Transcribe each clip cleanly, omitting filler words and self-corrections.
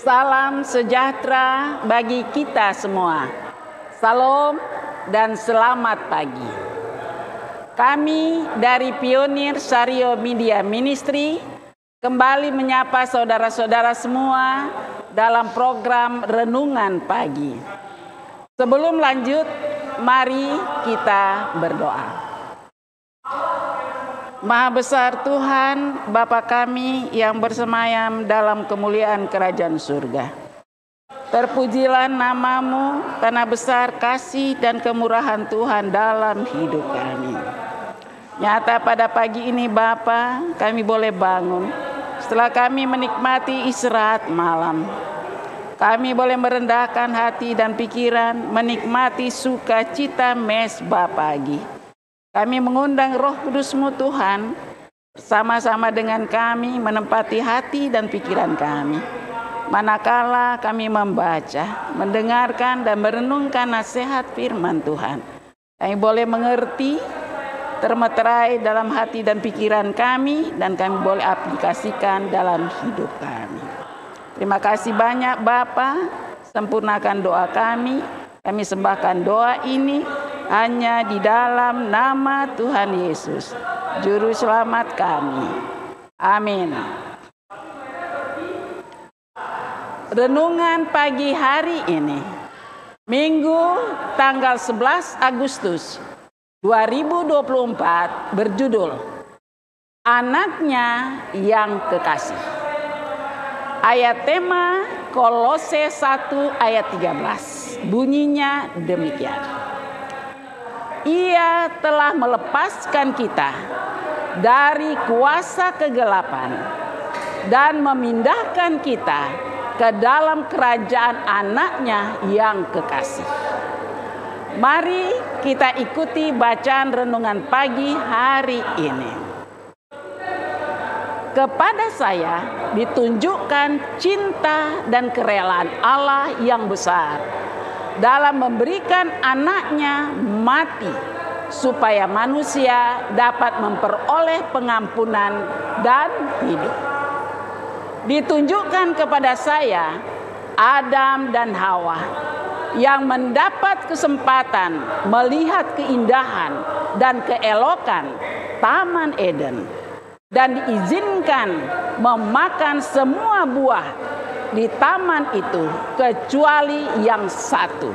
Salam sejahtera bagi kita semua. Salam dan selamat pagi. Kami dari Pionir Sario Media Ministry kembali menyapa saudara-saudara semua dalam program Renungan Pagi. Sebelum lanjut, mari kita berdoa. Maha besar Tuhan, Bapa kami yang bersemayam dalam kemuliaan kerajaan surga. Terpujilah nama-Mu karena besar kasih dan kemurahan Tuhan dalam hidup kami. Nyata pada pagi ini Bapa, kami boleh bangun setelah kami menikmati istirahat malam. Kami boleh merendahkan hati dan pikiran, menikmati sukacita mesbah pagi. Kami mengundang Roh Kudus-Mu Tuhan, bersama-sama dengan kami menempati hati dan pikiran kami. Manakala kami membaca, mendengarkan dan merenungkan nasihat firman Tuhan, kami boleh mengerti, termeterai dalam hati dan pikiran kami, dan kami boleh aplikasikan dalam hidup kami. Terima kasih banyak Bapa, sempurnakan doa kami. Kami sembahkan doa ini hanya di dalam nama Tuhan Yesus, Juru Selamat kami. Amin. Renungan pagi hari ini, Minggu tanggal 11 Agustus 2024 berjudul Anaknya yang Kekasih. Ayat tema Kolose 1 ayat 13. Bunyinya demikian. Ia telah melepaskan kita dari kuasa kegelapan dan memindahkan kita ke dalam kerajaan Anaknya yang kekasih. Mari kita ikuti bacaan renungan pagi hari ini. Kepada saya ditunjukkan cinta dan kerelaan Allah yang besar dalam memberikan Anaknya mati supaya manusia dapat memperoleh pengampunan dan hidup. Ditunjukkan kepada saya Adam dan Hawa yang mendapat kesempatan melihat keindahan dan keelokan Taman Eden dan diizinkan memakan semua buah di taman itu kecuali yang satu.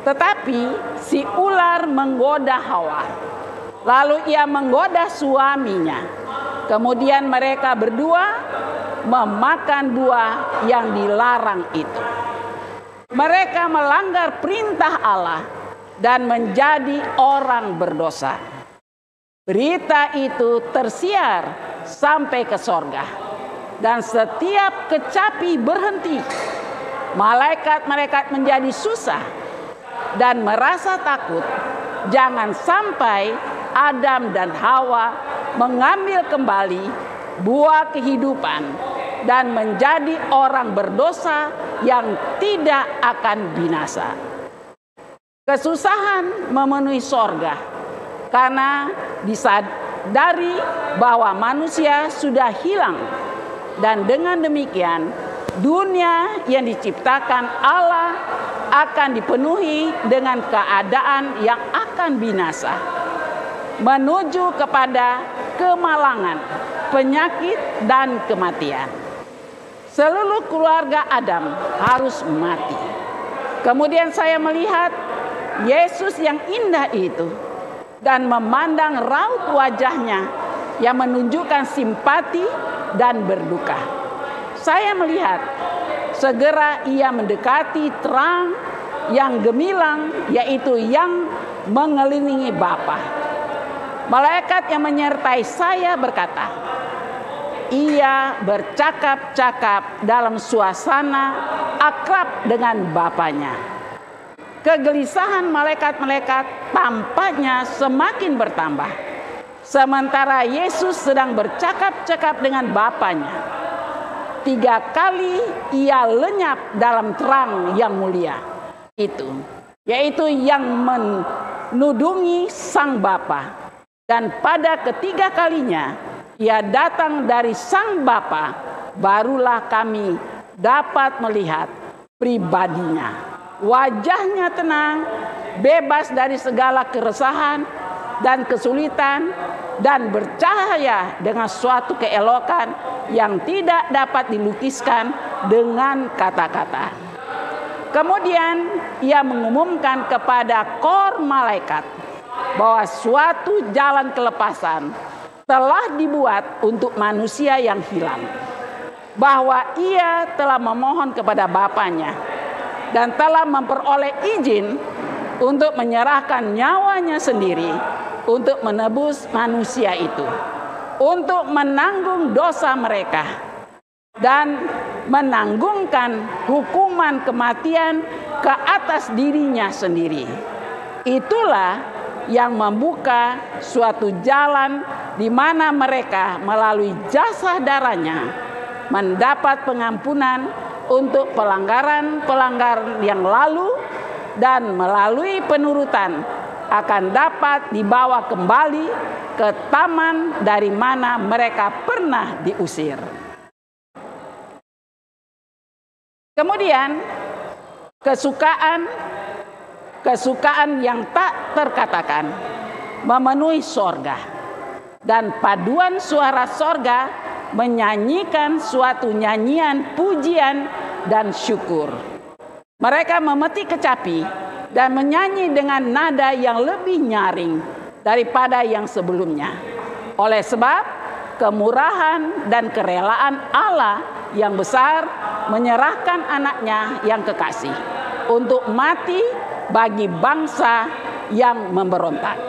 Tetapi si ular menggoda Hawa. Lalu ia menggoda suaminya. Kemudian mereka berdua memakan buah yang dilarang itu. Mereka melanggar perintah Allah dan menjadi orang berdosa. Berita itu tersiar sampai ke sorga. Dan setiap kecapi berhenti. Malaikat-malaikat menjadi susah dan merasa takut. Jangan sampai Adam dan Hawa mengambil kembali buah kehidupan dan menjadi orang berdosa yang tidak akan binasa. Kesusahan memenuhi sorga karena disadari bahwa manusia sudah hilang. Dan dengan demikian dunia yang diciptakan Allah akan dipenuhi dengan keadaan yang akan binasa, menuju kepada kemalangan, penyakit dan kematian. seluruh keluarga Adam harus mati. Kemudian saya melihat Yesus yang indah itu dan memandang raut wajahnya yang menunjukkan simpati dan berduka. Saya melihat segera ia mendekati terang yang gemilang, yaitu yang mengelilingi Bapa. Malaikat yang menyertai saya berkata, ia bercakap-cakap dalam suasana akrab dengan Bapanya. Kegelisahan malaikat-malaikat tampaknya semakin bertambah, sementara Yesus sedang bercakap-cakap dengan Bapanya. 3 kali ia lenyap dalam terang yang mulia itu, yaitu yang menudungi Sang Bapa. Dan pada ketiga kalinya ia datang dari Sang Bapa, barulah kami dapat melihat pribadinya. Wajahnya tenang, bebas dari segala keresahan dan kesulitan, dan bercahaya dengan suatu keelokan yang tidak dapat dilukiskan dengan kata-kata. Kemudian ia mengumumkan kepada kor malaikat bahwa suatu jalan kelepasan telah dibuat untuk manusia yang hilang, bahwa ia telah memohon kepada Bapanya dan telah memperoleh izin untuk menyerahkan nyawanya sendiri untuk menebus manusia itu, untuk menanggung dosa mereka dan menanggungkan hukuman kematian ke atas dirinya sendiri. Itulah yang membuka suatu jalan di mana mereka melalui jasa darahnya mendapat pengampunan untuk pelanggaran-pelanggaran yang lalu, dan melalui penurutan akan dapat dibawa kembali ke taman dari mana mereka pernah diusir. Kemudian kesukaan yang tak terkatakan memenuhi sorga, dan paduan suara sorga menyanyikan suatu nyanyian pujian dan syukur. Mereka memetik kecapi dan menyanyi dengan nada yang lebih nyaring daripada yang sebelumnya, oleh sebab kemurahan dan kerelaan Allah yang besar menyerahkan anaknya yang kekasih untuk mati bagi bangsa yang memberontak.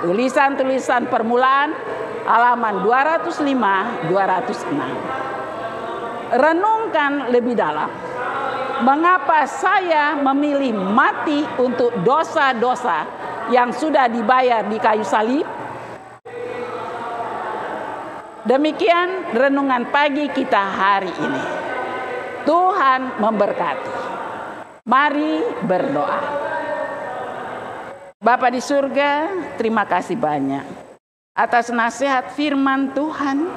Tulisan-tulisan permulaan halaman 205-206. Renungkan lebih dalam, mengapa saya memilih mati untuk dosa-dosa yang sudah dibayar di kayu salib? Demikian renungan pagi kita hari ini. Tuhan memberkati. Mari berdoa. Bapa di surga, terima kasih banyak atas nasihat firman Tuhan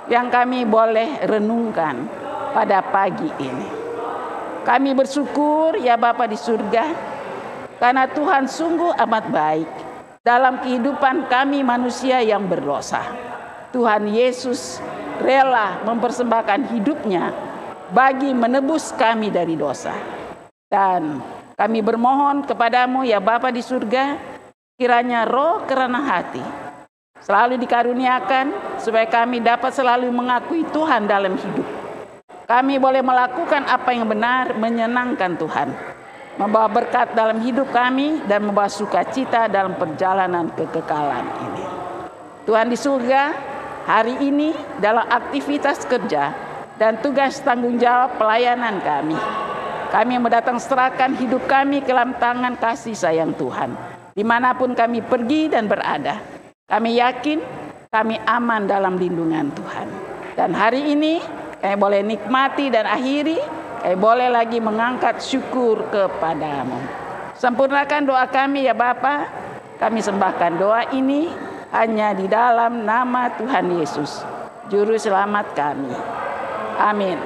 yang kami boleh renungkan pada pagi ini. Kami bersyukur ya Bapa di surga, karena Tuhan sungguh amat baik dalam kehidupan kami manusia yang berdosa. Tuhan Yesus rela mempersembahkan hidupnya bagi menebus kami dari dosa. Dan kami bermohon kepadamu ya Bapa di surga, kiranya roh kerenah hati selalu dikaruniakan supaya kami dapat selalu mengakui Tuhan dalam hidup. Kami boleh melakukan apa yang benar, menyenangkan Tuhan, membawa berkat dalam hidup kami, dan membawa sukacita dalam perjalanan kekekalan ini. Tuhan di surga, hari ini dalam aktivitas kerja dan tugas tanggung jawab pelayanan kami mendatang serahkan hidup kami ke dalam tangan kasih sayang Tuhan. Dimanapun kami pergi dan berada, kami yakin kami aman dalam lindungan Tuhan. Dan hari ini kami boleh nikmati dan akhiri, kami boleh lagi mengangkat syukur kepadamu. Sempurnakan doa kami ya Bapa. Kami sembahkan doa ini hanya di dalam nama Tuhan Yesus, Juru Selamat kami. Amin.